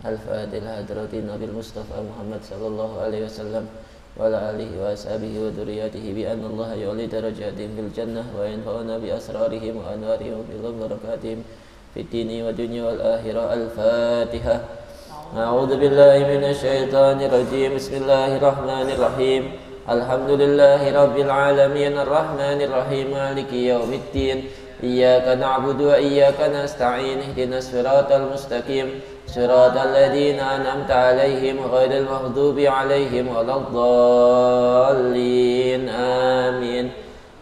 Al-Fatihah hadratin Nabi Mustafa Muhammad sallallahu alaihi wasallam wa ala alihi wa ashabihi wa dzurriyyatihi bi anna Allah yu'li darajatihim fil jannah wa yanfa'una bi asrarihim wa anwarihim fil barakatihim fid dini wa dunya wal akhirah. Al-Fatihah. A'udzu billahi minasy syaithanir rajim. Bismillahirrahmanirrahim. Alhamdulillahi rabbil alamin arrahmanir rahim maliki yaumiddin. Iyyaka na'budu wa iyyaka nasta'in. Ihdinas siratal mustaqim. Siratal ladzina an'amta 'alaihim ghairil maghdubi 'alaihim waladdallin. Amin.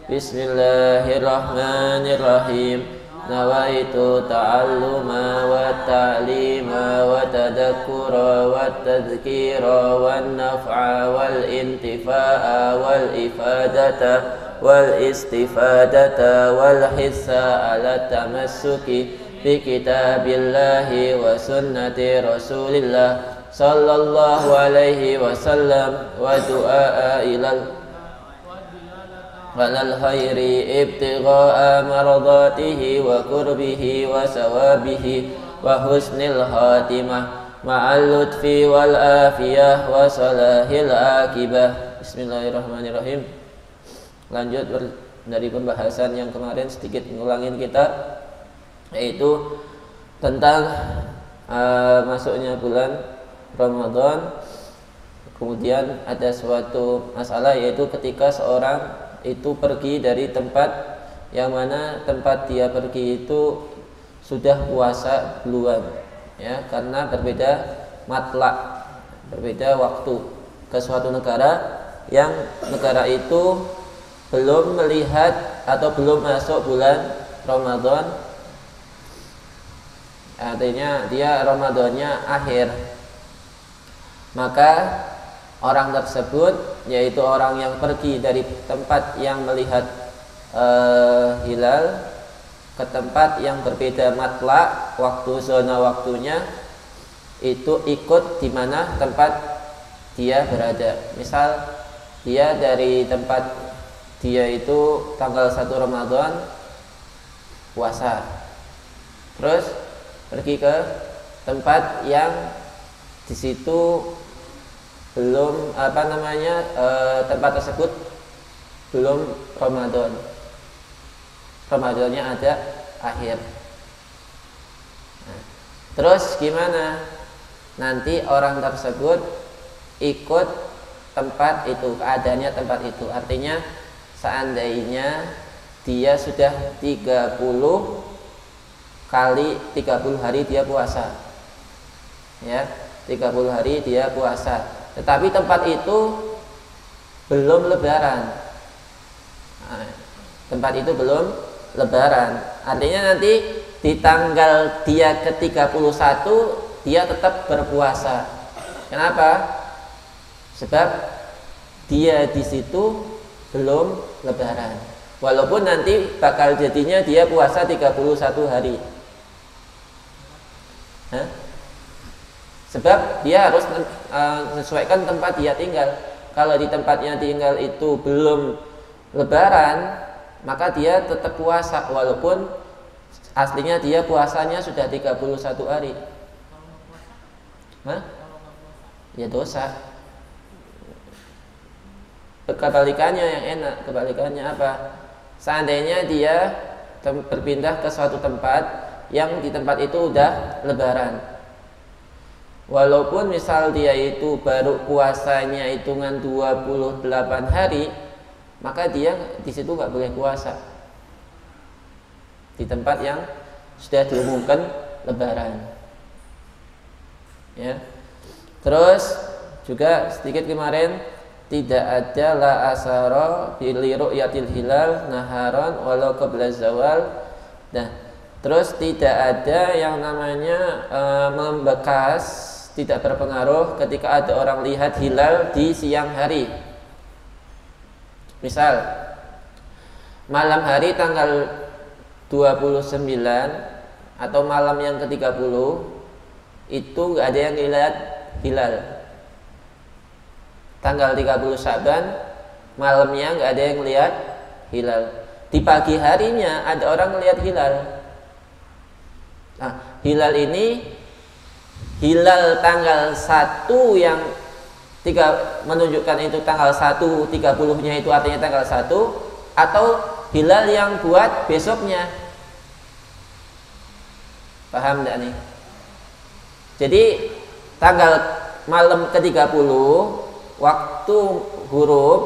Bismillahirrahmanirrahim. Nawaitu ta'alluma wa ta'lima wa tadakkura wa tadhkira wan naf'a wal intifa'a wal ifadata wal istifadata wal hissa ala tamassuki bi kitabillahi wa sunnati rasulillah sallallahu alaihi wasallam wa du'a ilal walal khairi ibtigha'a maradatihi wa qurbihi wa sawabihi wa husnil khatimah ma'al lutfi wal afiyah wa salahil akibah. Bismillahirrahmanirrahim. Lanjut dari pembahasan yang kemarin, sedikit ngulangin kita, yaitu tentang masuknya bulan Ramadan. Kemudian ada suatu masalah, yaitu ketika seorang itu pergi dari tempat yang mana tempat dia pergi itu sudah puasa duluan, ya, karena berbeda matlak, berbeda waktu, ke suatu negara yang negara itu belum melihat atau belum masuk bulan Ramadan, artinya dia Ramadannya akhir, maka orang tersebut, yaitu orang yang pergi dari tempat yang melihat hilal ke tempat yang berbeda matlak, waktu, zona waktunya, itu ikut di mana tempat dia berada. Misal dia dari tempat dia itu tanggal 1 Ramadan puasa, terus pergi ke tempat yang di situ belum tempat tersebut belum Ramadan, Ramadannya ada akhir. Nah, terus gimana? Nanti orang tersebut ikut tempat itu, keadaannya tempat itu, artinya seandainya dia sudah 30 hari dia puasa, ya, 30 hari dia puasa, tetapi tempat itu belum lebaran. Nah, tempat itu belum lebaran, artinya nanti di tanggal dia ke-31 dia tetap berpuasa. Kenapa? Sebab dia di situ belum lebaran, walaupun nanti bakal jadinya dia puasa 31 hari. Sebab dia harus sesuaikan tempat dia tinggal. Kalau di tempatnya tinggal itu belum lebaran, maka dia tetap puasa walaupun aslinya dia puasanya sudah 31 hari. Ya dosa. Kebalikannya yang enak, kebalikannya apa? Seandainya dia berpindah ke suatu tempat yang di tempat itu udah lebaran, walaupun misal dia itu baru puasanya hitungan 28 hari, maka dia di situ nggak boleh puasa di tempat yang sudah diumumkan lebaran, ya. Terus juga sedikit kemarin, tidak ada la asara li ru'yatil hilal naharan walau qabla zawal. Nah, terus tidak ada yang namanya membekas, tidak berpengaruh ketika ada orang lihat hilal di siang hari. Misal malam hari tanggal 29 atau malam yang ke-30 itu nggak ada yang lihat hilal. Tanggal 30 Sya'ban malamnya nggak ada yang lihat hilal. Di pagi harinya ada orang melihat hilal. Nah, hilal ini hilal tanggal 1 yang menunjukkan itu tanggal 1 30-nya itu artinya tanggal 1, atau hilal yang buat besoknya. Paham enggak nih? Jadi tanggal malam ke-30 waktu huruf,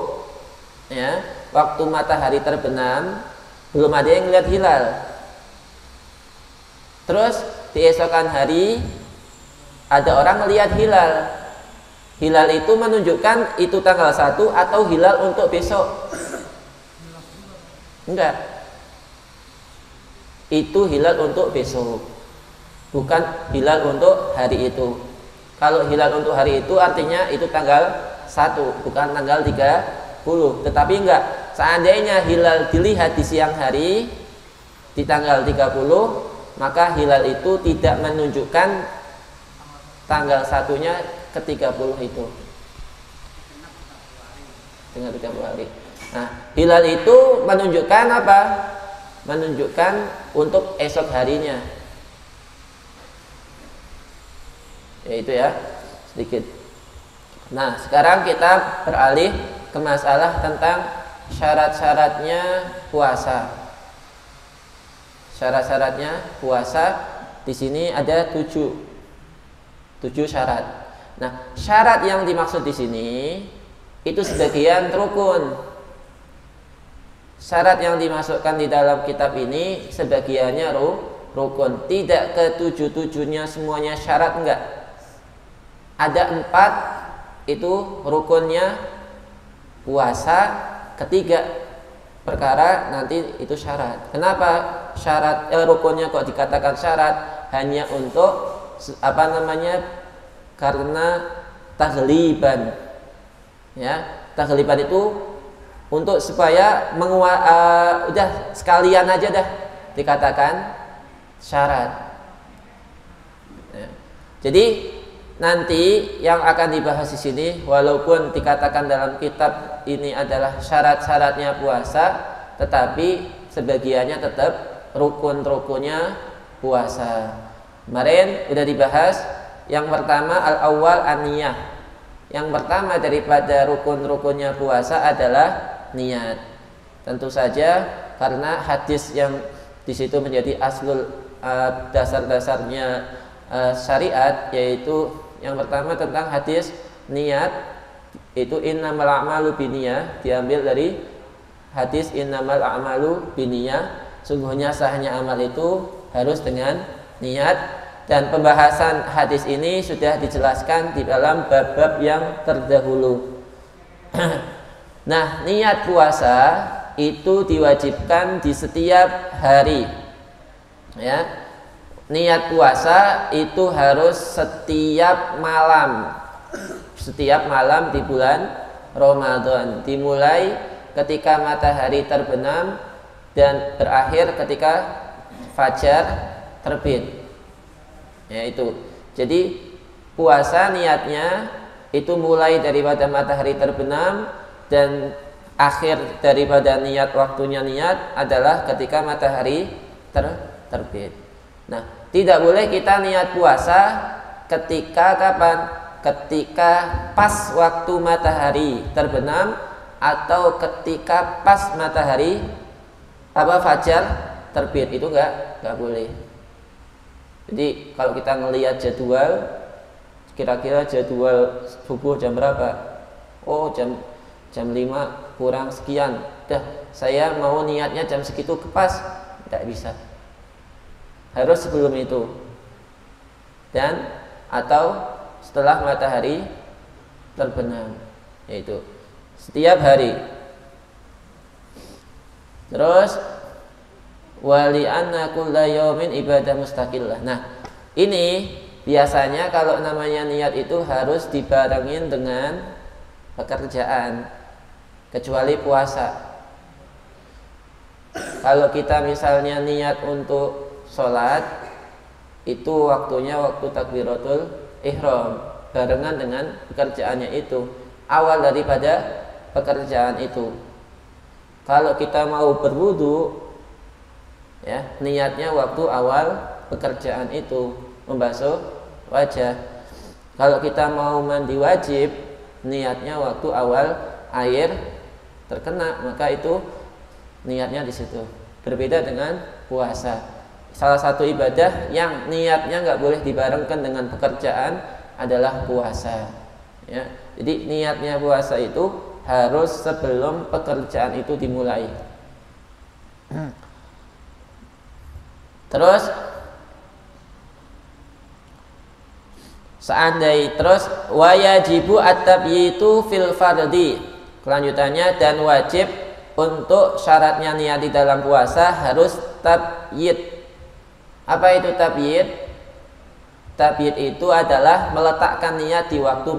ya, waktu matahari terbenam, belum ada yang lihat hilal. Terus di esokan hari ada orang melihat hilal. Hilal itu menunjukkan itu tanggal 1 atau hilal untuk besok? Enggak. Itu hilal untuk besok, bukan hilal untuk hari itu. Kalau hilal untuk hari itu artinya itu tanggal 1, bukan tanggal 30. Tetapi enggak, seandainya hilal dilihat di siang hari di tanggal 30, maka hilal itu tidak menunjukkan tanggal 1-nya ke-30 itu. Dengan 30 hari. Nah, hilal itu menunjukkan apa? Menunjukkan untuk esok harinya. Yaitu ya, sedikit. Nah, sekarang kita beralih ke masalah tentang syarat-syaratnya puasa. Syarat-syaratnya puasa di sini ada 7 syarat. Nah, syarat yang dimaksud di sini itu sebagian rukun. Syarat yang dimasukkan di dalam kitab ini sebagiannya rukun. Tidak ke-7-7-nya semuanya syarat, enggak. Ada 4 itu rukunnya puasa, ketiga perkara nanti itu syarat. Kenapa syarat rukunnya kok dikatakan syarat? Hanya untuk karena taghliban. Ya, taghliban itu untuk supaya udah sekalian aja dah dikatakan syarat. Ya. Jadi nanti yang akan dibahas di sini, walaupun dikatakan dalam kitab ini adalah syarat-syaratnya puasa, tetapi sebagiannya tetap rukun-rukunnya puasa. Kemarin sudah dibahas. Yang pertama al-awwal an-niyah. Yang pertama daripada rukun-rukunnya puasa adalah niat. Tentu saja karena hadis yang di situ menjadi aslul dasar-dasarnya syariat, yaitu yang pertama tentang hadis niat, itu innamal a'malu binniyah, diambil dari hadis innamal a'malu binniyah, sungguhnya sahnya amal itu harus dengan niat. Dan pembahasan hadis ini sudah dijelaskan di dalam bab-bab yang terdahulu. Nah, niat puasa itu diwajibkan di setiap hari. Ya. Niat puasa itu harus setiap malam. Setiap malam di bulan Ramadan, dimulai ketika matahari terbenam dan berakhir ketika fajar terbit. Ya itu. Jadi puasa niatnya itu mulai daripada matahari terbenam dan akhir daripada niat waktunya niat adalah ketika matahari terbit. Nah, tidak boleh kita niat puasa ketika kapan? Ketika pas waktu matahari terbenam atau ketika pas matahari fajar terbit, itu enggak boleh. Jadi kalau kita ngelihat jadwal, kira-kira jadwal subuh jam berapa? Oh, jam 5 kurang sekian. Dah, saya mau niatnya jam segitu pas, tidak bisa. Harus sebelum itu. Dan atau setelah matahari terbenam, yaitu setiap hari. Terus wali anna kulla yaumin ibadah mustaqillah. Nah, ini biasanya kalau namanya niat itu harus dibarengin dengan pekerjaan, kecuali puasa. Kalau kita misalnya niat untuk sholat, itu waktunya waktu takbiratul ihram, barengan dengan pekerjaannya itu, awal daripada pekerjaan itu. Kalau kita mau berwudu, ya, niatnya waktu awal pekerjaan itu, membasuh wajah. Kalau kita mau mandi wajib, niatnya waktu awal air terkena, maka itu niatnya di situ. Berbeda dengan puasa. Salah satu ibadah yang niatnya nggak boleh dibarengkan dengan pekerjaan adalah puasa. Ya, jadi niatnya puasa itu harus sebelum pekerjaan itu dimulai. Terus seandainya terus wajibu at-tabyitu fil fardhi. Kelanjutannya dan wajib untuk syaratnya niat di dalam puasa harus tabyid. Apa itu tabyid? Tabyid itu adalah meletakkan niat di waktu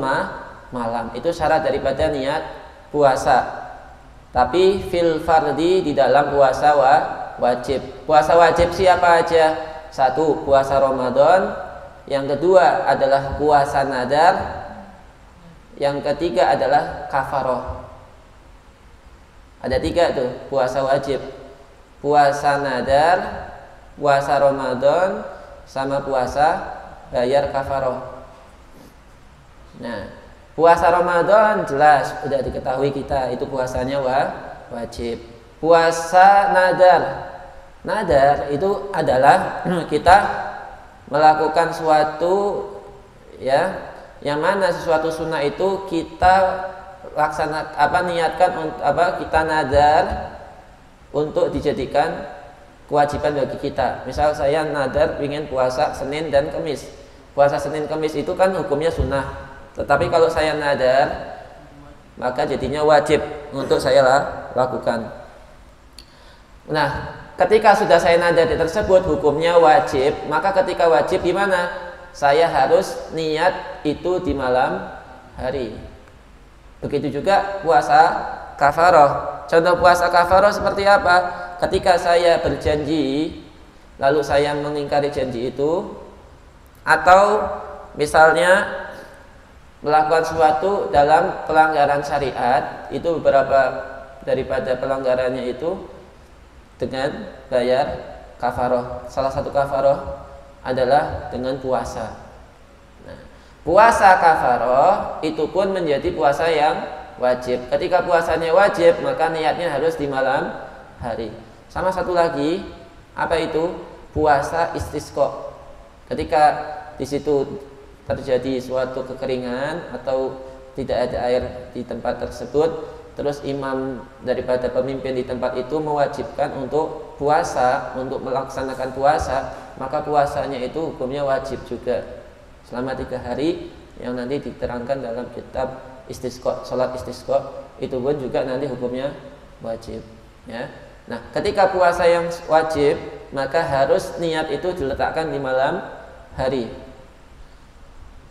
malam. Itu syarat daripada niat puasa. Tapi fil fardhi di dalam puasa wajib. Puasa wajib siapa aja? Satu, puasa Ramadan. Yang kedua adalah puasa nadar. Yang ketiga adalah kafaroh. Ada 3 tuh puasa wajib. Puasa nadar, puasa Ramadan, sama puasa bayar kafaroh. Nah, puasa Ramadan jelas sudah diketahui kita, itu puasanya wajib. Puasa nadar itu adalah kita melakukan suatu ya, yang mana sesuatu sunnah itu kita niatkan kita nadar untuk dijadikan kewajiban bagi kita. Misal saya nadar ingin puasa Senin dan Kamis. Puasa Senin Kamis itu kan hukumnya sunnah. Tetapi kalau saya nadar, maka jadinya wajib untuk saya lakukan. Nah, ketika sudah saya nadar tersebut hukumnya wajib, maka ketika wajib gimana? Saya harus niat itu di malam hari. Begitu juga puasa kafaroh. Contoh puasa kafaroh seperti apa? Ketika saya berjanji lalu saya mengingkari janji itu, atau misalnya melakukan sesuatu dalam pelanggaran syariat, itu beberapa daripada pelanggarannya itu dengan bayar kafaroh. Salah satu kafaroh adalah dengan puasa. Nah, puasa kafaroh itu pun menjadi puasa yang wajib. Ketika puasanya wajib, maka niatnya harus di malam hari. Sama satu lagi, apa itu? Puasa istisqa. Ketika di situ terjadi suatu kekeringan atau tidak ada air di tempat tersebut, terus imam daripada pemimpin di tempat itu mewajibkan untuk puasa, untuk melaksanakan puasa, maka puasanya itu hukumnya wajib juga selama 3 hari yang nanti diterangkan dalam kitab istisqa, salat istisqa, itu pun juga nanti hukumnya wajib, ya. Nah, ketika puasa yang wajib, maka harus niat itu diletakkan di malam hari.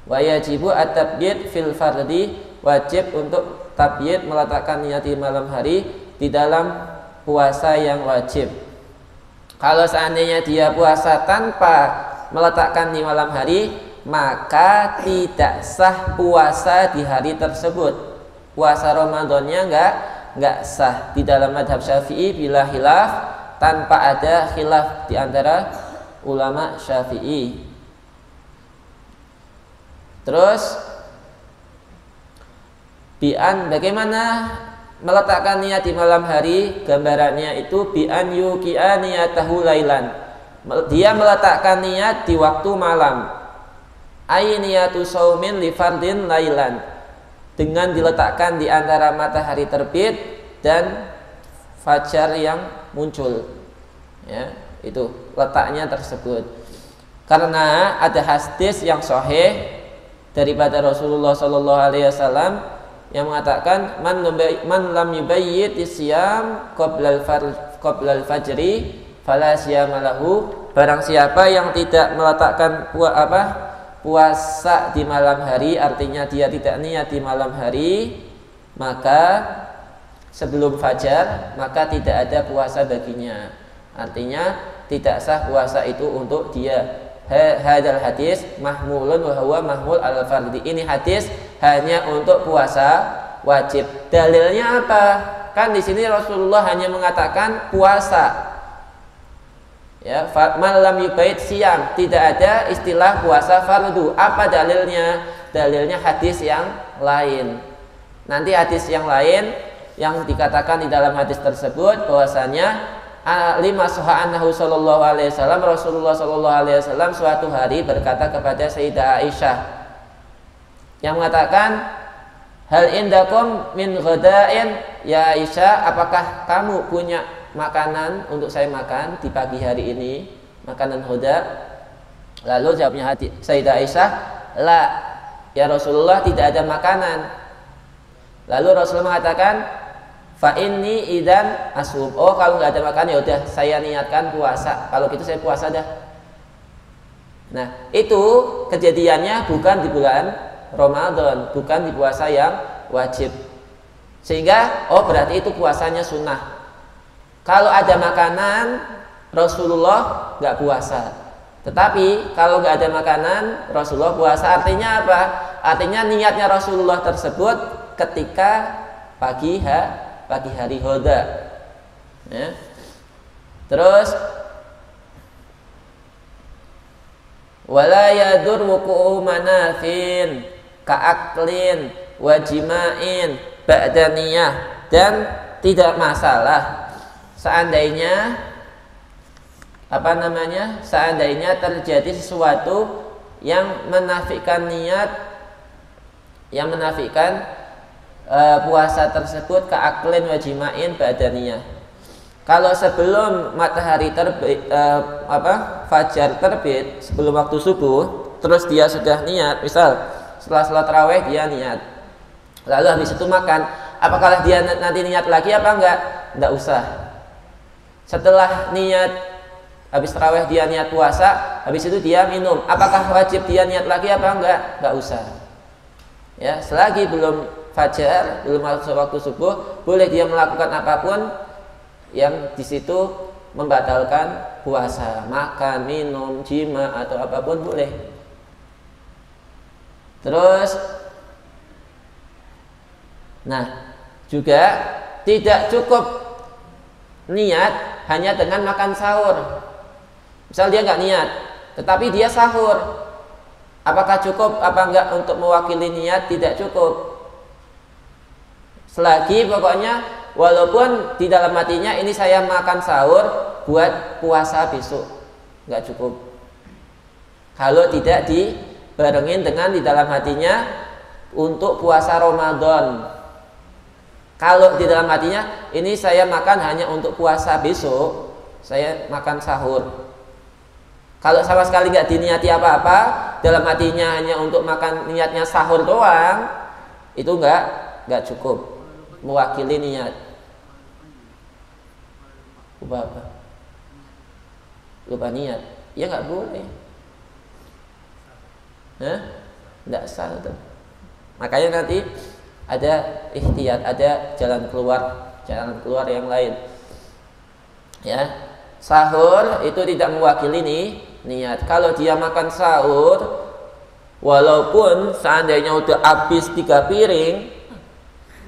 Wajibu at-tabyid fil fardhi, wajib untuk tabyid meletakkan niat di malam hari di dalam puasa yang wajib. Kalau seandainya dia puasa tanpa meletakkan di malam hari, maka tidak sah puasa di hari tersebut. Puasa Ramadannya enggak sah. Di dalam madhab Syafi'i bila khilaf, tanpa ada khilaf di antara ulama Syafi'i. Terus bagaimana meletakkan niat di malam hari? Gambarannya itu bi'an yuqi'a niyatahu lailan. Dia meletakkan niat di waktu malam. Ai niyatu saumin li fardin lailan, dengan diletakkan di antara matahari terbit dan fajar yang muncul. Ya, itu letaknya tersebut. Karena ada hadis yang sahih daripada Rasulullah sallallahu alaihi wasallam yang mengatakan man lam yubayyit isyam qabla al-fajri fala siyama lahu. Barang siapa yang tidak meletakkan puasa di malam hari, artinya dia tidak niat di malam hari, maka sebelum fajar, maka tidak ada puasa baginya. Artinya tidak sah puasa itu untuk dia. Hadal hadis mahmulun wa huwa mahmul al-fardhi. Ini hadis hanya untuk puasa wajib. Dalilnya apa? Kan di sini Rasulullah hanya mengatakan puasa. Ya, malam yubait siam, tidak ada istilah puasa fardu. Apa dalilnya? Dalilnya hadis yang lain. Nanti hadis yang lain yang dikatakan di dalam hadis tersebut bahwasanya lima soha annahu sallallahu alaihi wasallam, Rasulullah sallallahu alaihi wasallam suatu hari berkata kepada Sayyidah Aisyah yang mengatakan, hal indakum min ghadain ya Aisyah, apakah kamu punya makanan untuk saya makan di pagi hari ini, makanan hoda? Lalu jawabnya Sayyidah Aisyah, la ya Rasulullah, tidak ada makanan. Lalu Rasulullah mengatakan, fa inni idan asum, oh kalau nggak ada makanan ya udah saya niatkan puasa, kalau gitu saya puasa dah. Nah itu kejadiannya bukan di bulan Ramadan, bukan di puasa yang wajib, sehingga oh berarti itu puasanya sunnah. Kalau ada makanan Rasulullah nggak puasa, tetapi kalau nggak ada makanan Rasulullah puasa. Artinya apa? Artinya niatnya Rasulullah tersebut ketika pagi hari hoda. Ya. Terus wala yadur wuqu'u manafin ka'aklin wajima'in ba'daniyah, dan tidak masalah seandainya seandainya terjadi sesuatu yang menafikan niat, yang menafikan puasa tersebut ka'aklin wajima'in ba'daniyah. Kalau sebelum matahari terbit, fajar terbit, sebelum waktu subuh, terus dia sudah niat, misal setelah sholat tarawih dia niat, lalu habis itu makan, apakah dia nanti niat lagi apa enggak? Enggak usah. Setelah niat habis tarawih dia niat puasa, habis itu dia minum, apakah wajib dia niat lagi apa enggak? Enggak usah. Ya, selagi belum fajar, belum masuk waktu subuh, boleh dia melakukan apapun yang di situ membatalkan puasa, makan, minum, jima atau apapun boleh. Terus, nah juga tidak cukup niat hanya dengan makan sahur. Misal dia nggak niat, tetapi dia sahur, apakah cukup apa enggak untuk mewakili niat? Tidak cukup. Selagi pokoknya walaupun di dalam hatinya ini saya makan sahur buat puasa besok, nggak cukup. Kalau tidak dibarengin dengan di dalam hatinya untuk puasa Ramadan. Kalau di dalam hatinya ini saya makan hanya untuk puasa besok, saya makan sahur. Kalau sama sekali nggak diniati apa-apa, dalam hatinya hanya untuk makan, niatnya sahur doang, itu nggak cukup mewakili niat. Lupa apa? Lupa niat? Ya nggak boleh. Nggak sah itu. Makanya nanti ada ihtiyat, ada jalan keluar yang lain. Ya, sahur itu tidak mewakili niat. Kalau dia makan sahur, walaupun seandainya udah habis 3 piring,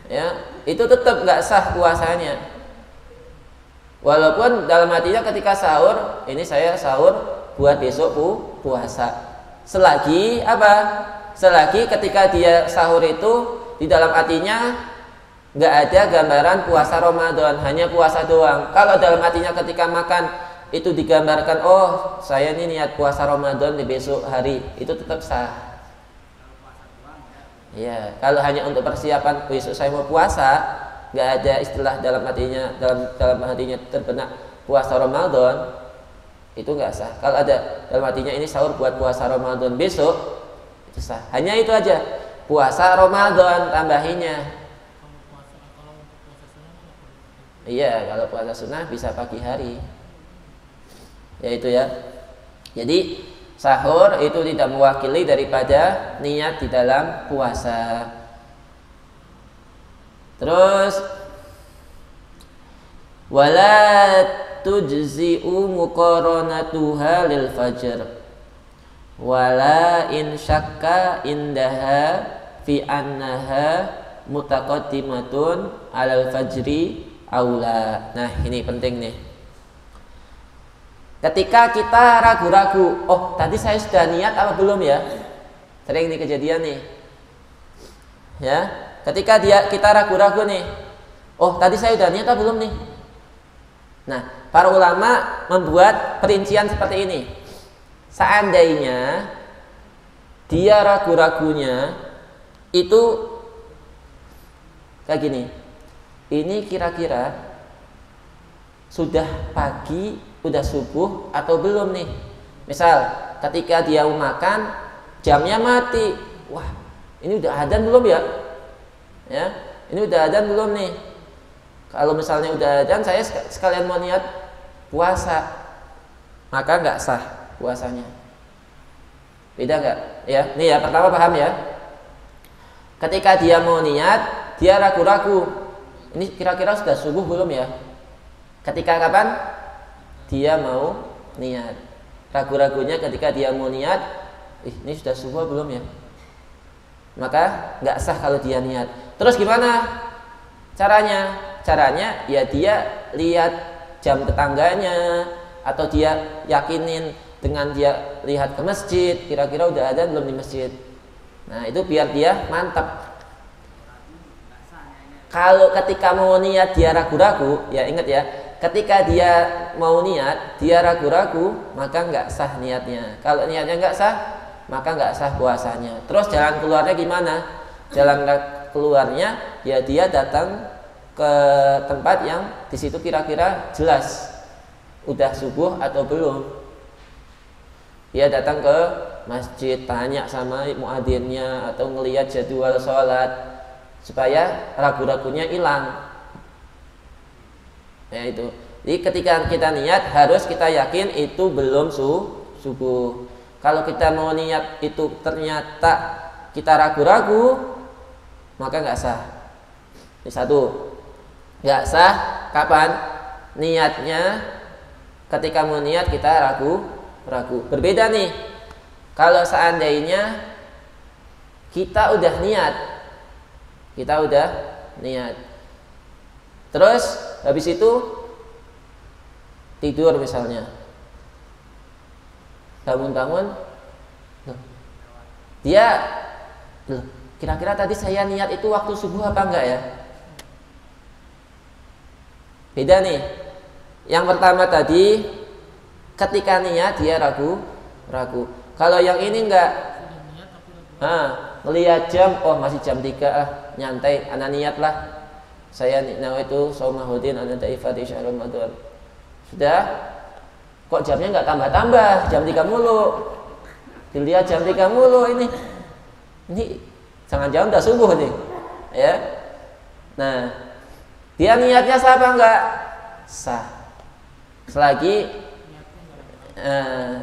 ya, itu tetap nggak sah puasanya. Walaupun dalam hatinya ketika sahur, ini saya sahur buat besok puasa. Selagi apa? Selagi ketika dia sahur itu di dalam hatinya nggak ada gambaran puasa Ramadan, hanya puasa doang. Kalau dalam hatinya ketika makan itu digambarkan, oh saya ini niat puasa Ramadan di besok hari, itu tetap sah. Ya, kalau hanya untuk persiapan besok saya mau puasa, nggak ada istilah dalam hatinya terbenak puasa Ramadan, itu nggak sah. Kalau ada dalam hatinya ini sahur buat puasa Ramadan besok, itu sah. Hanya itu aja, puasa Ramadan tambahinya. Iya, kalau puasa sunnah bisa pagi hari. Ya itu ya. Jadi sahur itu tidak mewakili daripada niat di dalam puasa. Terus wala tujzi'u muqaranatuha lil fajr wala in syakka indaha fi annaha mutaqaddimatun alal fajri aula. Nah, ini penting nih. Ketika kita ragu-ragu, oh tadi saya sudah niat apa belum ya? Sering nih kejadian nih. Ya, ketika kita ragu-ragu nih, oh tadi saya sudah niat apa belum nih? Nah, para ulama membuat perincian seperti ini. Seandainya dia ragu-ragunya itu kayak gini, ini kira-kira sudah pagi, udah subuh atau belum nih? Misal ketika dia mau makan, jamnya mati, wah ini udah adzan belum ya? Ya, ini udah adzan belum nih? Kalau misalnya udah adzan, saya sekalian mau niat puasa, maka nggak sah puasanya. Beda nggak? Ya, nih ya pertama paham ya. Ketika dia mau niat, dia ragu-ragu, ini kira-kira sudah subuh belum ya? Ketika kapan? Dia mau niat. Ragu-ragunya ketika dia mau niat, ini sudah subuh belum ya? Maka nggak sah kalau dia niat. Terus gimana caranya? Caranya ya dia lihat jam tetangganya, atau dia yakinin dengan dia lihat ke masjid, kira-kira udah ada belum di masjid. Nah itu biar dia mantap. Kalau ketika mau niat dia ragu-ragu, ya ingat ya, ketika dia mau niat dia ragu-ragu, maka nggak sah niatnya. Kalau niatnya nggak sah, maka nggak sah puasanya. Terus jalan keluarnya gimana? Jalan keluarnya ya dia datang ke tempat yang di situ kira-kira jelas udah subuh atau belum. Dia datang ke masjid, tanya sama muadzinnya atau ngelihat jadwal sholat supaya ragu-ragunya hilang. Ya itu. Jadi ketika kita niat harus kita yakin itu belum subuh. Kalau kita mau niat itu ternyata kita ragu-ragu, maka nggak sah. Ini satu, nggak sah kapan? Niatnya ketika mau niat kita ragu. Berbeda nih. Kalau seandainya kita udah niat, terus habis itu tidur misalnya, bangun-bangun, dia kira-kira tadi saya niat itu waktu subuh apa enggak ya? Beda nih. Yang pertama tadi ketika niat dia ragu. Kalau yang ini enggak, ngelihat jam, oh masih jam 3 nyantai, ana niat lah. Saya nawaitu shaumahudin ana taifati syahr Ramadan. Sudah, kok jamnya enggak tambah-tambah, jam 3 mulu. Dilihat jam 3 mulu ini jangan-jangan udah subuh nih. Ya. Nah, dia niatnya sah apa enggak? Sah. Selagi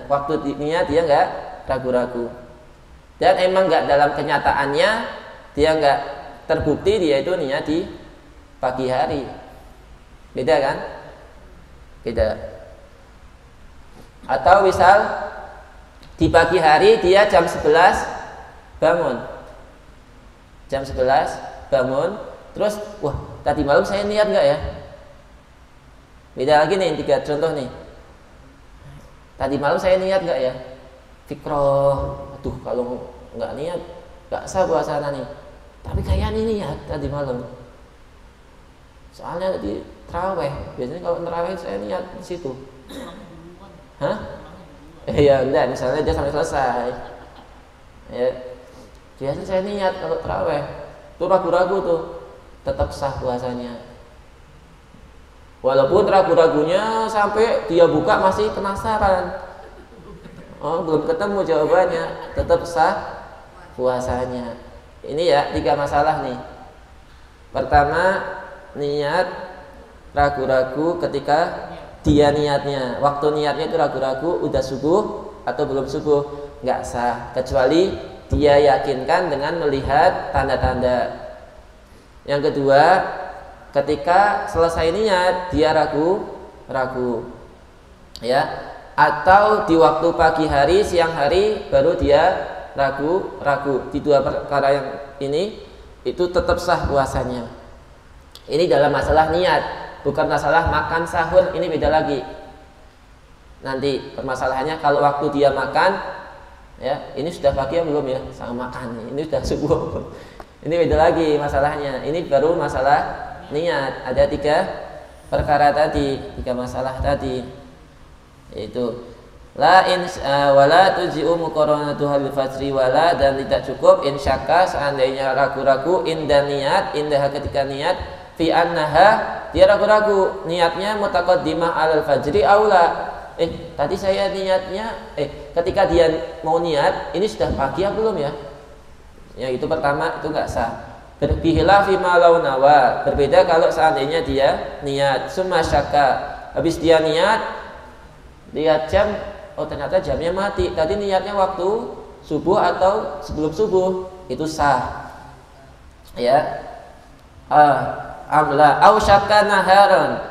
waktu niat dia enggak ragu-ragu. Dan emang enggak dalam kenyataannya dia enggak terbukti dia itu niat di pagi hari. Beda kan? Beda. Atau misal di pagi hari dia jam 11 bangun. Jam 11 bangun, terus wah, tadi malam saya niat enggak ya? Beda lagi nih, 3 contoh nih. Tadi malam saya niat enggak ya? Fikroh, aduh kalau enggak niat enggak sah puasanya nih. Tapi kayaknya niat tadi malam. Soalnya di tarawih, biasanya kalau tarawih saya niat di situ. Hah? Ya enggak, misalnya dia sampai selesai. Ya. Biasanya saya niat kalau tarawih. Itu ragu-ragu tuh, tetap sah puasanya. Walaupun ragu-ragunya sampai dia buka masih penasaran, oh belum ketemu jawabannya, tetap sah puasanya. Ini ya 3 masalah nih. Pertama, niat ragu-ragu ketika dia niatnya, waktu niatnya itu ragu-ragu udah subuh atau belum subuh, nggak sah kecuali dia yakinkan dengan melihat tanda-tanda. Yang kedua, ketika selesai niat dia ragu, ya, atau di waktu pagi hari, siang hari baru dia ragu. Di 2 perkara yang ini itu tetap sah puasanya. Ini dalam masalah niat, bukan masalah makan sahur, ini beda lagi. nanti permasalahannya kalau waktu dia makan, ya ini sudah pagi belum ya, sama makan, ini sudah subuh. Ini beda lagi masalahnya. Ini baru masalah niat. Ada 3 perkara tadi, 3 masalah tadi, yaitu wala tuji'u muqaranatuha bil fajri wala, dan tidak cukup insyaka seandainya ragu-ragu indah niat, indah ketika niat fi annaha, dia ragu-ragu niatnya mutaqaddimah alal fajri aula. Tadi saya niatnya ketika dia mau niat ini sudah pagi ya belum ya? Ya itu pertama, itu enggak sah. Berbihilafi malau nawa, berbeda kalau seandainya dia niat summa syaka, habis dia niat lihat jam, oh ternyata jamnya mati. Tadi niatnya waktu subuh atau sebelum subuh, itu sah. Ya. Amla au syakka naharan,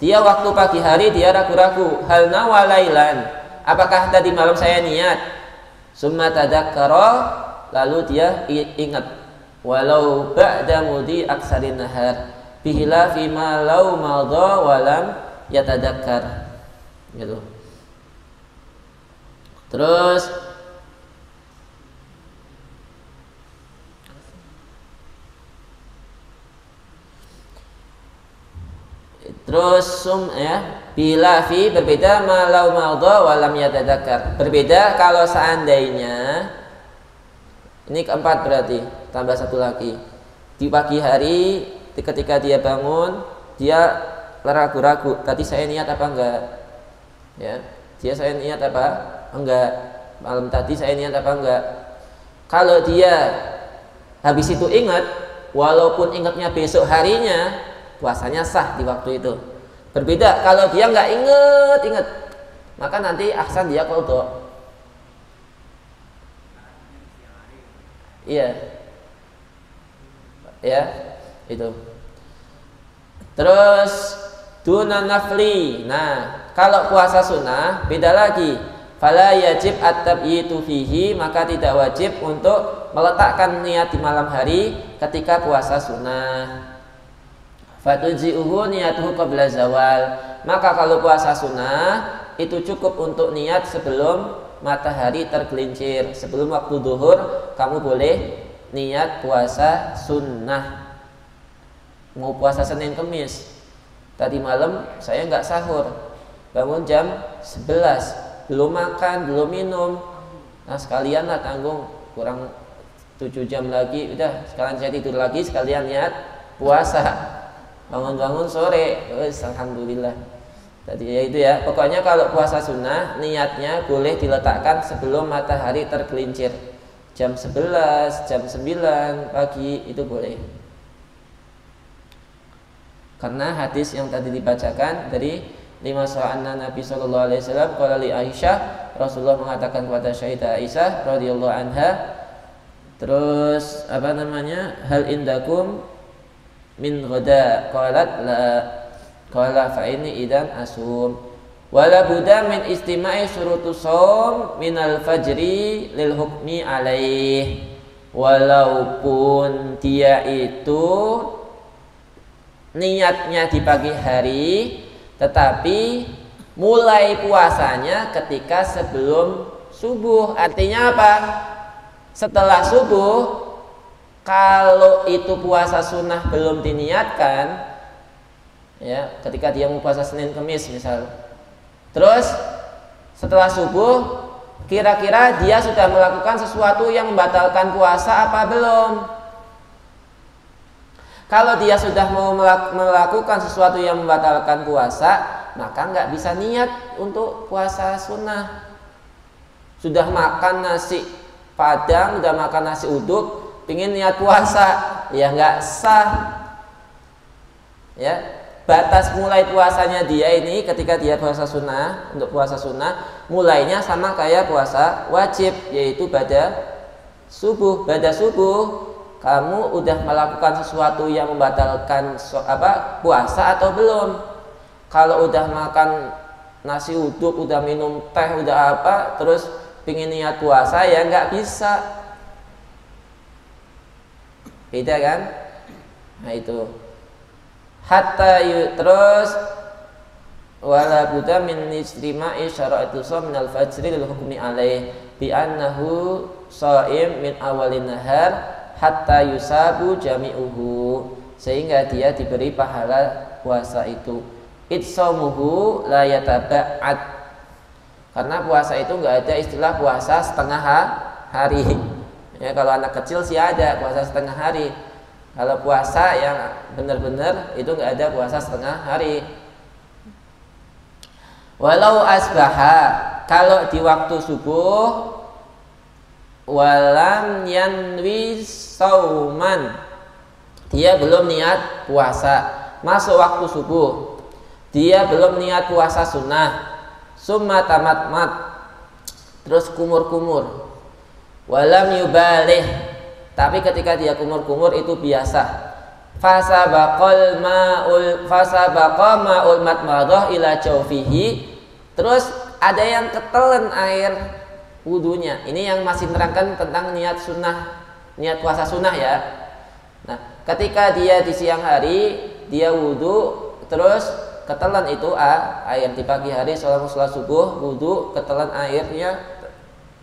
dia waktu pagi hari dia ragu-ragu, hal nawalailan, apakah tadi malam saya niat, summa tadzakkara, lalu dia ingat, walau ba'da mudi aksarin nahar bihila fima law madha walam yatadzakkar, gitu. Terus bila fi berbeda malau madha walam yatadzakkar, berbeda kalau seandainya, ini keempat berarti tambah satu lagi, di pagi hari ketika dia bangun dia ragu-ragu, tadi saya niat apa enggak, ya saya niat apa enggak, malam tadi saya niat apa enggak. Kalau dia habis itu ingat, walaupun ingatnya besok harinya, puasanya sah di waktu itu. Berbeda kalau dia nggak inget, maka nanti ahsan dia qadha. Iya, ya itu. Terus duna nafli. Nah, kalau puasa sunnah beda lagi. Fala yajib at-tabyitu fihi, maka tidak wajib untuk meletakkan niat di malam hari ketika puasa sunnah. Fatuji'uhu niyatuhu qabla zawal, maka kalau puasa sunnah itu cukup untuk niat sebelum matahari tergelincir, sebelum waktu duhur kamu boleh niat puasa sunnah. Mau puasa Senin Kemis, tadi malam saya nggak sahur, bangun jam 11, belum makan, belum minum, nah sekalian lah tanggung, kurang 7 jam lagi, udah sekalian saya tidur lagi, sekalian niat puasa. Bangun-bangun sore, alhamdulillah. Tadi ya itu ya. Pokoknya kalau puasa sunnah niatnya boleh diletakkan sebelum matahari tergelincir. Jam 11, jam 9 pagi itu boleh. Karena hadis yang tadi dibacakan dari 5 sa'anna Nabi sallallahu alaihi wasallam qala li Aisyah, Rasulullah mengatakan kepada Sayyidah Aisyah radhiyallahu anha, terus hal indakum min ghada, qalat la, qala fa inni idan asum, wala budda min istima'i syurutus shaum minal fajri lil hukmi alaih, walaupun dia itu niatnya di pagi hari tetapi mulai puasanya ketika sebelum subuh. Artinya apa? Setelah subuh, kalau itu puasa sunnah belum diniatkan, ya ketika dia mau puasa Senin Kemis misal, terus setelah subuh kira-kira dia sudah melakukan sesuatu yang membatalkan puasa apa belum? Kalau dia sudah mau melakukan sesuatu yang membatalkan puasa, maka nggak bisa niat untuk puasa sunnah. Sudah makan nasi padang, sudah makan nasi uduk, pingin niat puasa, ya nggak sah. Ya, batas mulai puasanya dia ini ketika dia puasa sunnah, untuk puasa sunnah mulainya sama kayak puasa wajib, yaitu pada subuh. Pada subuh kamu udah melakukan sesuatu yang membatalkan puasa atau belum? Kalau udah makan nasi uduk, udah minum teh, udah terus pingin niat puasa, ya nggak bisa. Beda kan? Nah itu. Terus wala budda min istima'i syara'atu shaum minal fajri lil hukmi alaih bi annahu shaim min awalin nahar hatta yusabu jami'uhu, sehingga dia diberi pahala puasa itu. Itsamuhu la yataba'at, karena puasa itu enggak ada istilah puasa setengah hari. Ya, kalau anak kecil sih ada puasa setengah hari. Kalau puasa yang benar-benar itu enggak ada puasa setengah hari. Walau asbaha, kalau di waktu subuh, walam yanwi sauman, dia belum niat puasa, masuk waktu subuh, dia belum niat puasa sunnah, summa tamat-mat, terus kumur-kumur, walam yubalih, tapi ketika dia kumur-kumur itu biasa. Fasabaqa ma'ul matmadah ila jawfihi, terus ada yang ketelan air wudunya. Ini yang masih menerangkan tentang niat sunnah, niat puasa sunnah ya. Nah, ketika dia di siang hari dia wudu, terus ketelan itu air di pagi hari sholat subuh, wudu ketelan airnya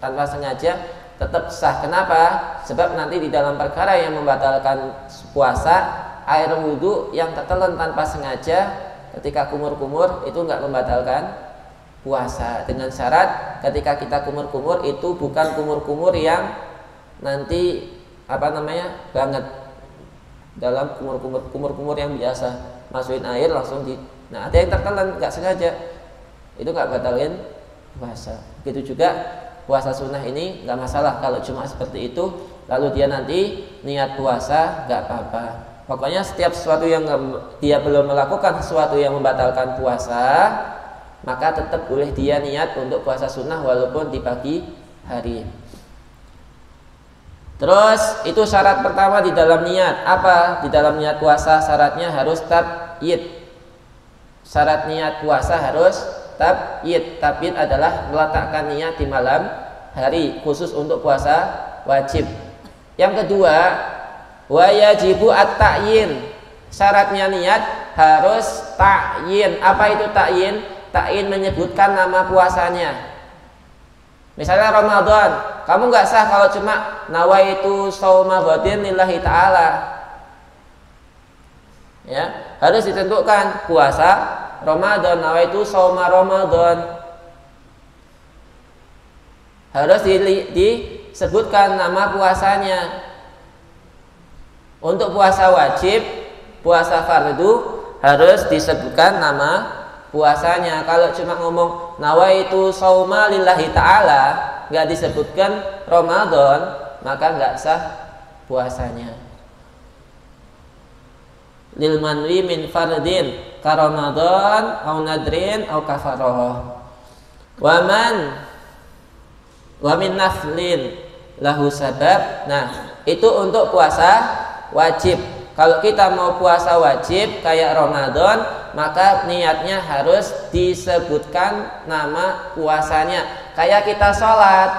tanpa sengaja, tetap sah. Kenapa? Sebab nanti di dalam perkara yang membatalkan puasa, air wudu yang ketelan tanpa sengaja ketika kumur-kumur itu enggak membatalkan puasa, dengan syarat ketika kita kumur-kumur itu bukan kumur-kumur yang nanti banget, dalam kumur-kumur yang biasa masukin air langsung di. Nah, ada yang tertelan enggak sengaja, itu enggak batalin puasa. Begitu juga puasa sunnah ini enggak masalah kalau cuma seperti itu, lalu dia nanti niat puasa enggak apa-apa. Pokoknya setiap sesuatu yang dia belum melakukan sesuatu yang membatalkan puasa, maka tetap boleh dia niat untuk puasa sunnah walaupun di pagi hari. Terus itu syarat pertama di dalam niat. Apa? Di dalam niat puasa syaratnya harus tabyid. Syarat niat puasa harus tabyid. Tabyid adalah meletakkan niat di malam hari khusus untuk puasa wajib. Yang kedua, wa yajibu at-ta'yin. Syaratnya niat harus ta'yin. Apa itu ta'yin? Ta'yin menyebutkan nama puasanya. Misalnya Ramadan, kamu nggak sah kalau cuma nawaitu shauma ghadin lillahi ta'ala. Ya, harus ditentukan puasa Ramadan, nawaitu shauma Ramadan. Harus disebutkan nama puasanya. Untuk puasa wajib, puasa fardu harus disebutkan nama puasanya. Kalau cuma ngomong nawaitu shauma lillahi ta'ala, nggak disebutkan Ramadan, maka nggak sah puasanya. Lil manwi min fardin ka Ramadan au nadrin au kafarah. Wa min naflin lahu sabab. Nah, itu untuk puasa wajib. Kalau kita mau puasa wajib kayak Ramadan, maka niatnya harus disebutkan nama puasanya. Kayak kita sholat,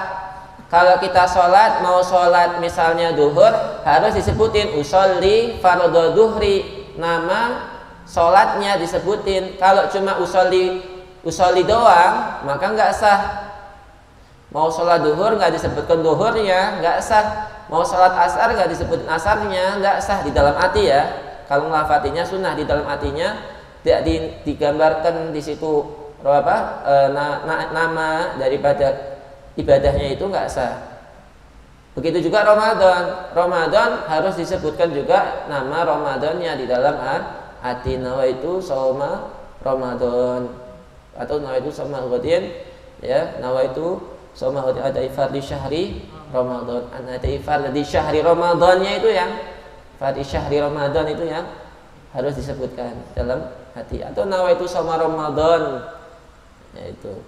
kalau kita sholat, mau sholat misalnya duhur, harus disebutin usolli fardhu duhri, nama sholatnya disebutin. Kalau cuma usolli doang, maka nggak sah. Mau sholat duhur nggak disebutkan duhurnya, nggak sah. Mau sholat asar nggak disebutin asarnya, nggak sah. Di dalam hati ya. Kalau ngelafatinya sunnah, di dalam hatinya tidak digambarkan di situ nama daripada ibadahnya, itu nggak sah. Begitu juga Ramadan. Ramadan harus disebutkan juga nama Ramadannya di dalam hati. Nawaitu shauma Ramadan atau nawaitu shauma ghadin, ya, nawaitu shauma ghadin ada ifardhi syahri Ramadan. Ada ifardhi syahri Ramadannya itu yang fardhi syahri Ramadan itu yang harus disebutkan dalam hati. Atau nawaitu shauma Ramadan, yaitu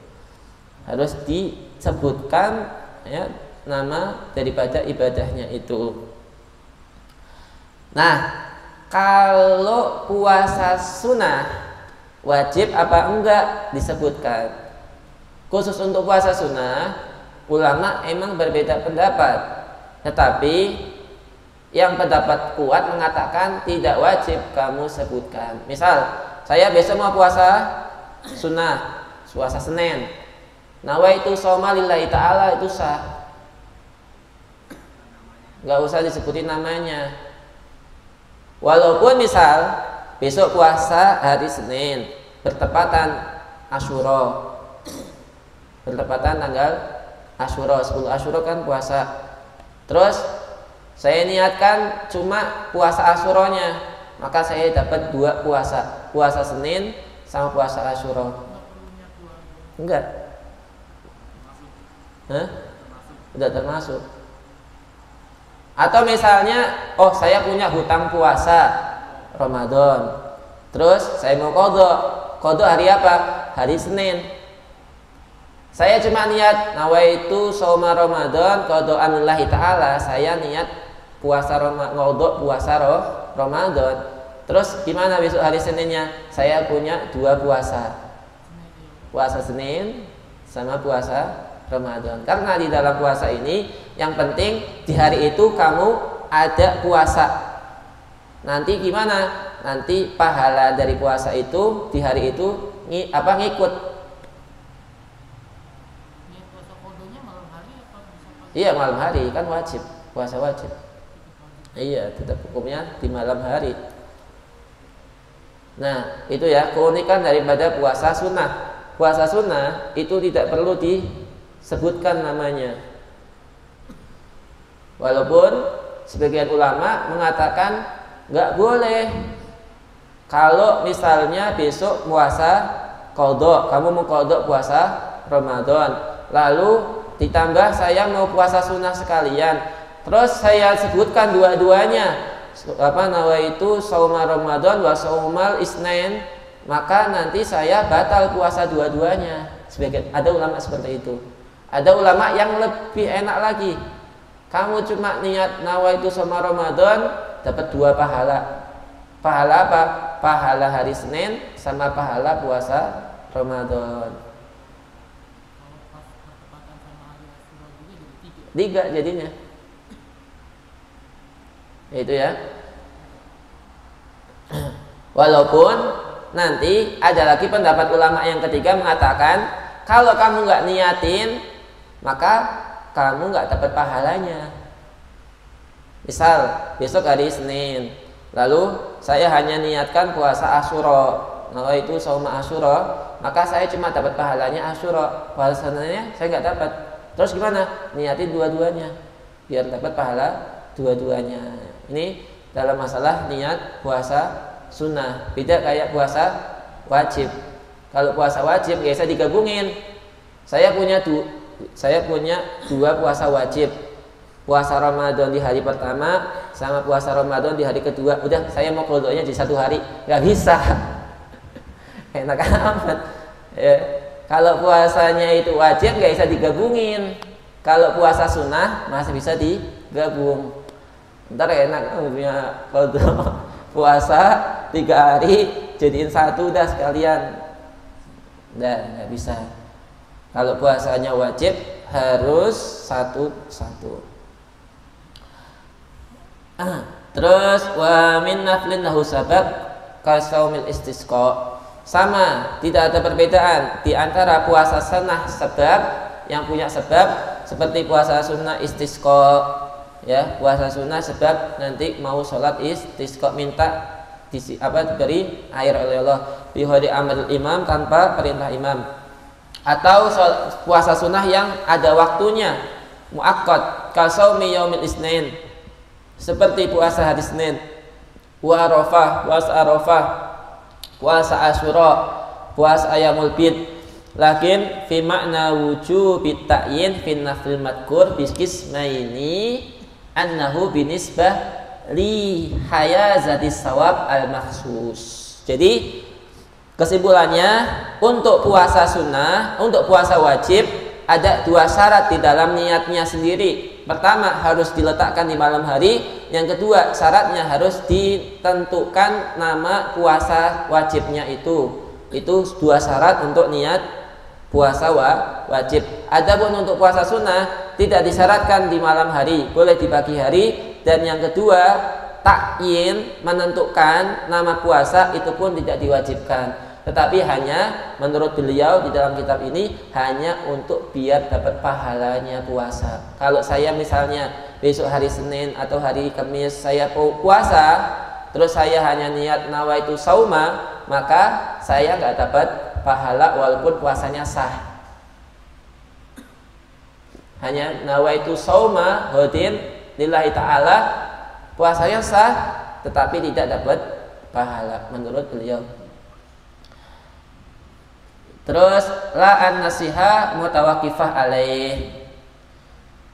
harus disebutkan ya nama daripada ibadahnya itu. Nah, kalau puasa sunnah wajib apa enggak disebutkan. Khusus untuk puasa sunnah, ulama emang berbeda pendapat. Tetapi yang pendapat kuat mengatakan tidak wajib kamu sebutkan. Misal, saya besok mau puasa sunnah, puasa Senin. Nawaitu shauma lillahi ta'ala itu sah. Nggak usah disebutin namanya. Walaupun misal besok puasa hari Senin bertepatan Asyura, bertepatan tanggal Asyura, 10 Asyura kan puasa. Terus saya niatkan cuma puasa Asyuranya, maka saya dapat 2 puasa, puasa Senin sama puasa Asyura. Enggak? Hah? Udah termasuk. Atau misalnya, oh saya punya hutang puasa Ramadan, terus saya mau qadha hari apa? Hari Senin. Saya cuma niat nawaitu shauma Ramadan qadhaan lillahi ta'ala, saya niat puasa Ramadan. Terus gimana besok hari Seninnya? Saya punya 2 puasa, puasa Senin sama puasa Ramadan. Karena di dalam puasa ini yang penting di hari itu kamu ada puasa. Nanti gimana? Nanti pahala dari puasa itu di hari itu ngikut. Iya, malam hari kan wajib, puasa wajib. Iya, tetap hukumnya di malam hari. Nah, itu ya keunikan daripada puasa sunnah. Puasa sunnah itu tidak perlu disebutkan namanya. Walaupun sebagian ulama mengatakan nggak boleh. Kalau misalnya besok puasa qadha, kamu mau qadha puasa Ramadan, lalu ditambah saya mau puasa sunnah sekalian, terus saya sebutkan dua-duanya, nawaitu shauma Ramadan wa shaumal Isnin, maka nanti saya batal puasa dua-duanya. Sebagian ada ulama seperti itu. Ada ulama yang lebih enak lagi. Kamu cuma niat nawaitu shauma Ramadan, dapat 2 pahala. Pahala apa? Pahala hari Senin sama pahala puasa Ramadan. 3 jadinya. Itu ya. Walaupun nanti ada lagi pendapat ulama yang ketiga mengatakan kalau kamu nggak niatin maka kamu nggak dapat pahalanya. Misal besok hari Senin, lalu saya hanya niatkan puasa Asyura, nawaitu shauma Asyura, maka saya cuma dapat pahalanya Asyura, puasanya saya nggak dapat. Terus gimana? Niatin dua-duanya biar dapat pahala dua-duanya. Ini dalam masalah niat puasa sunnah. Beda kayak puasa wajib. Kalau puasa wajib biasa digabungin. Saya punya 2 puasa wajib. Puasa Ramadan di hari pertama sama puasa Ramadan di hari kedua. Udah saya mau qadhanya di 1 hari. Gak bisa. Enak amat. Ya. Kalau puasanya itu wajib nggak bisa digabungin. Kalau puasa sunnah masih bisa digabung. Ntar enak punya puasa 3 hari jadiin 1 udah sekalian. Nggak bisa. Kalau puasanya wajib harus satu. Terus wa min naflin lahu sabab ka shaumil istisqa. Sama, tidak ada perbedaan di antara puasa sunnah sebab yang punya sebab seperti puasa sunnah istisqa, ya, puasa sunnah sebab nanti mau sholat istisqa minta diberi air oleh Allah bi ghairi amril imam, tanpa perintah imam. Atau puasa sunnah yang ada waktunya muakkad ka shaumi yaumil isnin, seperti puasa hari Senin, wa Arafah, puasa Arafah, puasa Asyura, puasa Ayyamul Bid. Lakin fi makna wujubit ta'yin fi nafil madkur biskismaini annahu binisbah li hayazatis sawab al makhsus. Jadi kesimpulannya, untuk puasa sunnah, untuk puasa wajib ada 2 syarat di dalam niatnya sendiri. Pertama, harus diletakkan di malam hari. Yang kedua, syaratnya harus ditentukan nama puasa wajibnya itu. Itu 2 syarat untuk niat puasa wajib. Adapun untuk puasa sunnah tidak disyaratkan di malam hari, boleh di pagi hari. Dan yang kedua, takyin, menentukan nama puasa itu pun tidak diwajibkan. Tetapi hanya menurut beliau di dalam kitab ini hanya untuk biar dapat pahalanya puasa. Kalau saya misalnya besok hari Senin atau hari Kamis saya puasa, terus saya hanya niat nawaitu sauma, maka saya nggak dapat pahala walaupun puasanya sah. Hanya nawaitu sauma hodin lillahi ta'ala, puasanya sah tetapi tidak dapat pahala menurut beliau. Terus la an nasiha mutawakifah alaih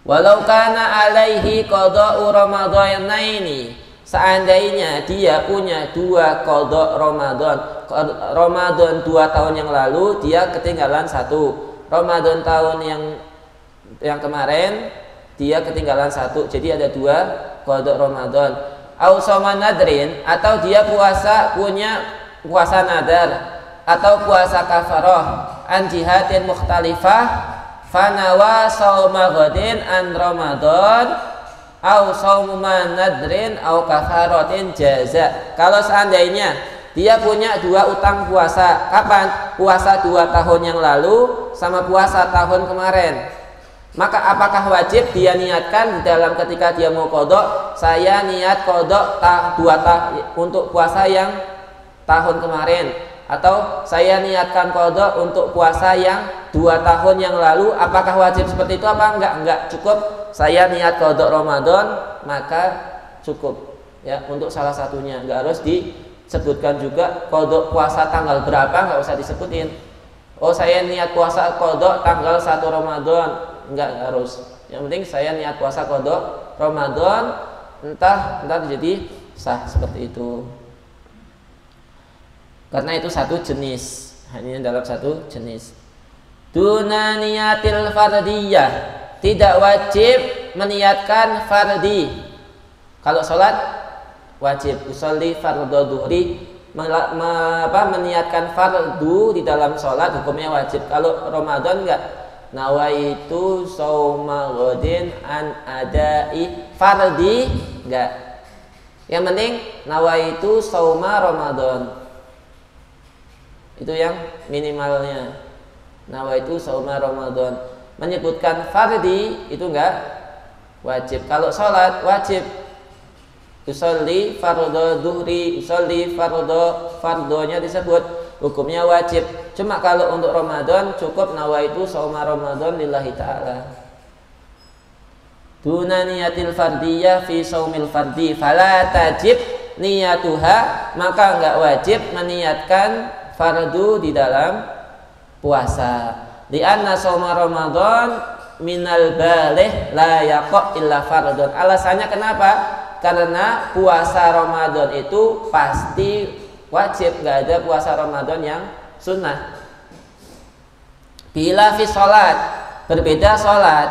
walau kana alaihi qada'u ramadhanaini, seandainya dia punya 2 qada' Ramadan 2 tahun yang lalu dia ketinggalan 1, Ramadan tahun yang kemarin dia ketinggalan 1, jadi ada 2 qada' Ramadan. Au shoma nadrin, atau dia punya puasa nadar atau puasa kafarah an jihatin mukhtalifah fanawa shauma ghadin an Ramadan au shauma nadrin au kafaratin jaza. Kalau seandainya dia punya 2 utang puasa, kapan? Puasa 2 tahun yang lalu sama puasa tahun kemarin, maka apakah wajib dia niatkan di dalam ketika dia mau qadha, saya niat qadha 2 untuk puasa yang tahun kemarin, atau saya niatkan qadha untuk puasa yang 2 tahun yang lalu, apakah wajib seperti itu apa enggak? Enggak, cukup saya niat qadha Ramadan maka cukup ya untuk salah satunya, enggak harus disebutkan juga qadha puasa tanggal berapa, enggak usah disebutin. Oh saya niat puasa qadha tanggal 1 Ramadan, enggak harus. Yang penting saya niat puasa qadha Ramadan, entah jadi sah seperti itu. Karena itu satu jenis, hanya dalam satu jenis. Duna niyatil fardiyah, tidak wajib meniatkan fardi. Kalau sholat wajib usolli fardhu dhuhri, meniatkan fardu di dalam sholat hukumnya wajib. Kalau Ramadan enggak, nawaitu shauma ghadin an adai fardi, enggak. Yang penting nawaitu shauma Ramadan, itu yang minimalnya. Nawaitu shauma Ramadan, menyebutkan fardi itu enggak wajib. Kalau sholat wajib usolli fardhu dhuhri, usolli fardonya disebut, hukumnya wajib. Cuma kalau untuk Ramadan cukup nawaitu shauma Ramadan lillahi ta'ala. Duna niyatil fardiyah fi shaumil fardi fala tajib niyatuha, maka enggak wajib meniatkan fardu di dalam puasa. Di anna shauma Ramadan minal balih la yaqa illa fardun. Alasannya kenapa? Karena puasa Ramadan itu pasti wajib, nggak ada puasa Ramadan yang sunnah. Bila fi sholat, berbeda sholat,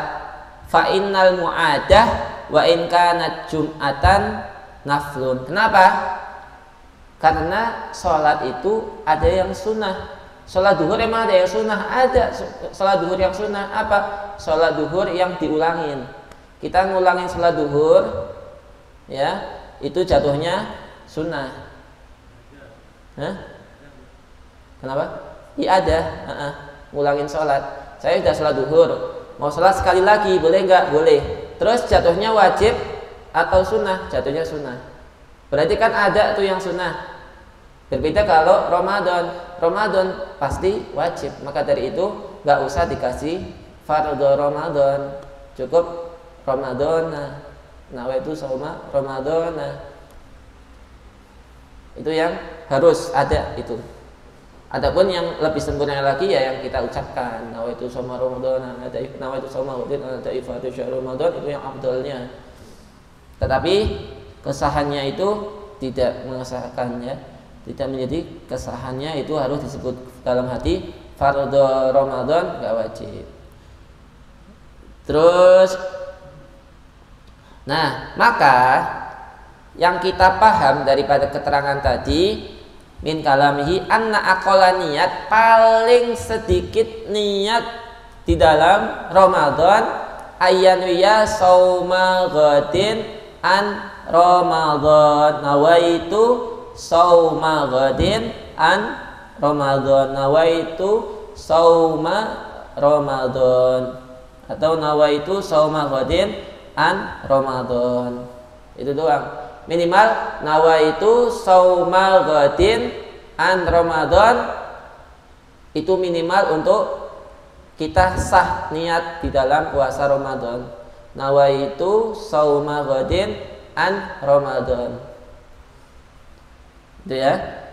fa innal mu'adah wa in kanat jum'atan naflun. Kenapa? Karena sholat itu ada yang sunnah. Sholat duhur emang ada yang sunnah? Ada. Sholat duhur yang sunnah apa? Sholat duhur yang diulangin. Kita ngulangin sholat duhur, ya, itu jatuhnya sunnah. Hah? Kenapa? Iya ada. Ngulangin sholat. Saya sudah sholat duhur, mau sholat sekali lagi boleh nggak? Boleh. Terus jatuhnya wajib atau sunnah? Jatuhnya sunnah. Berarti kan ada tuh yang sunnah. Berbeda kalau Ramadan pasti wajib. Maka dari itu nggak usah dikasih fardhu Ramadan, cukup Ramadan. Nawaitu shauma Ramadan, itu yang harus ada itu. Adapun yang lebih sempurna lagi ya yang kita ucapkan nawaitu shauma Ramadan, nawaitu shauma ifatu syahr Ramadan, itu yang afdalnya. Tetapi kesahannya itu tidak mengesahkannya, tidak menjadi kesahannya itu harus disebut dalam hati fardhu Ramadan, enggak wajib. Terus nah, maka yang kita paham daripada keterangan tadi min kalamihi anna aqalla niat, paling sedikit niat di dalam Ramadan ayyanuya shauma ghadin an Ramadan, nawaitu shauma ghadin an Ramadan. Nawaitu sauma Ramadan atau nawaitu sauma ghadin an Ramadan. Itu doang. Minimal nawaitu sauma ghadin an Ramadan, itu minimal untuk kita sah niat di dalam puasa Ramadan. Nawaitu sauma ghadin an Ramadan. Itu ya.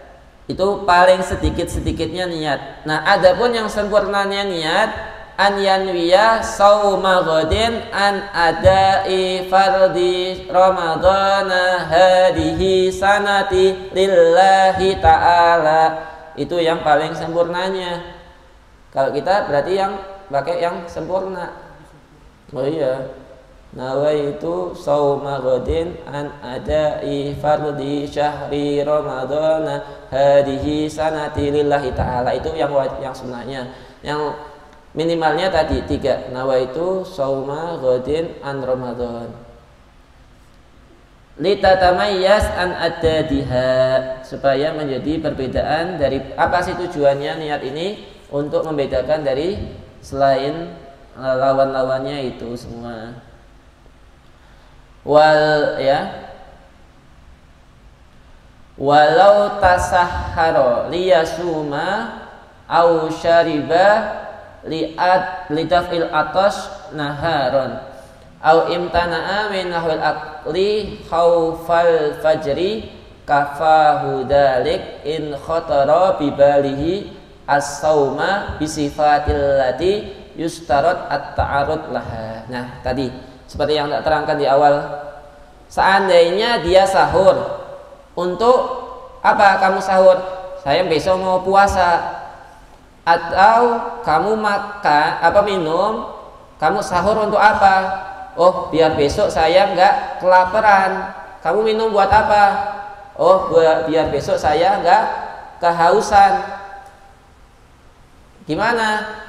Itu paling sedikit-sedikitnya niat. Nah, adapun yang sempurnanya niat an yanwiya sauma ghadin an adai fardhi ramadhana hadihi sanati lillahi ta'ala. Itu yang paling sempurnanya. Kalau kita berarti yang pakai yang sempurna. Oh iya. Nawaitu sauma ghadin an adai fardhi syahri ramadhana hadihi sanati lillahi ta'ala. Itu yang sunnahnya. Yang minimalnya tadi 3. Nawaitu sauma ghadin an Ramadan. Litatamayyaz an adadiha, supaya menjadi perbedaan dari apa sih tujuannya niat ini, untuk membedakan dari selain lawan-lawannya itu semua. Walau tasahhara liyasuma au syariba lidaf'il atas naharon au imtana'a min nahwil aqli khaufal fajri kafahu dalik in khatara bibalihi as-sauma bisifatil lati yustarat at-ta'arud laha. Nah, tadi seperti yang tak terangkan di awal, seandainya dia sahur, untuk apa kamu sahur? Saya besok mau puasa. Atau kamu minum, kamu sahur untuk apa? Oh, biar besok saya nggak kelaparan. Kamu minum buat apa? Oh, biar besok saya nggak kehausan. Gimana?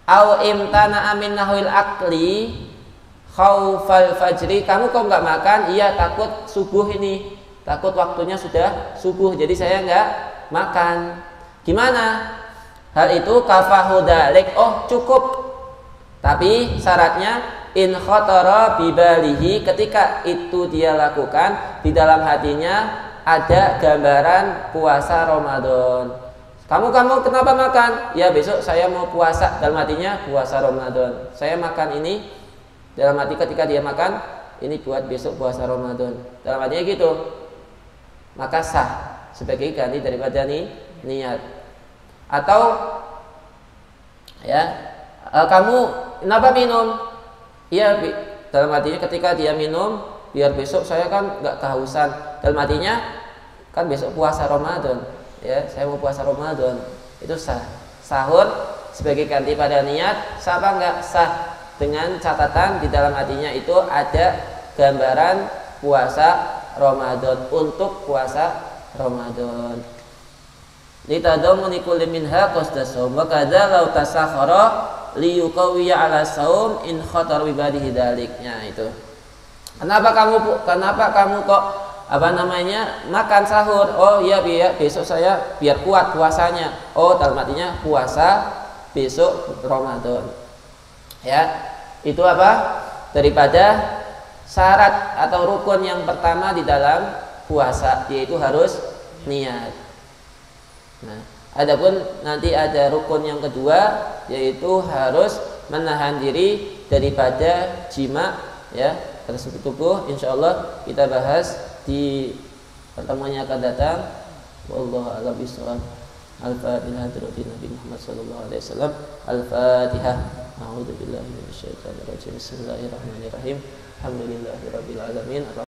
Au imtana amin nahwil akli khaufal fajri. Kamu kok nggak makan? Iya, takut subuh ini, takut waktunya sudah subuh, jadi saya nggak makan. Gimana? Hal itu kafahu dalik. Oh, cukup. Tapi syaratnya in khatara bibalihi, ketika itu dia lakukan di dalam hatinya ada gambaran puasa Ramadan. Kamu kenapa makan? Ya, besok saya mau puasa, dalam hatinya puasa Ramadan. Saya makan ini dalam hati, ketika dia makan ini buat besok puasa Ramadan, dalam hatinya gitu, maka sah sebagai ganti daripada niat. Atau ya, kamu kenapa minum? Iya, dalam hatinya ketika dia minum biar besok saya kan nggak kehausan, dalam hatinya kan besok puasa Ramadan, ya saya mau puasa Ramadan. Itu sah. Sahur sebagai ganti pada niat sah apa nggak? Sah, dengan catatan di dalam hatinya itu ada gambaran puasa Ramadan, untuk puasa Ramadan. Litadamuni kulli minha qasdasum wa kadza law tasakhara liyuqawwiya ala saum in khatar bibadihi daliknya. Itu kenapa kamu kok makan sahur? Oh iya, besok saya biar kuat puasanya. Oh, dalam artinya puasa besok Ramadan. Ya, itu apa? Daripada syarat atau rukun yang pertama di dalam puasa, yaitu harus niat. Nah, adapun nanti ada rukun yang kedua, yaitu harus menahan diri daripada jima, ya, tersentuh tubuh. Insyaallah kita bahas di pertemuan yang akan datang. Wallahu a'lam bishawab. Al-Fatihah. Nabi Muhammad sallallahu alaihi wasallam. Al-Fatihah. A'udzu billahi minasyaitonir rajim. Bismillahirrahmanirrahim. Alhamdulillahirabbil alamin.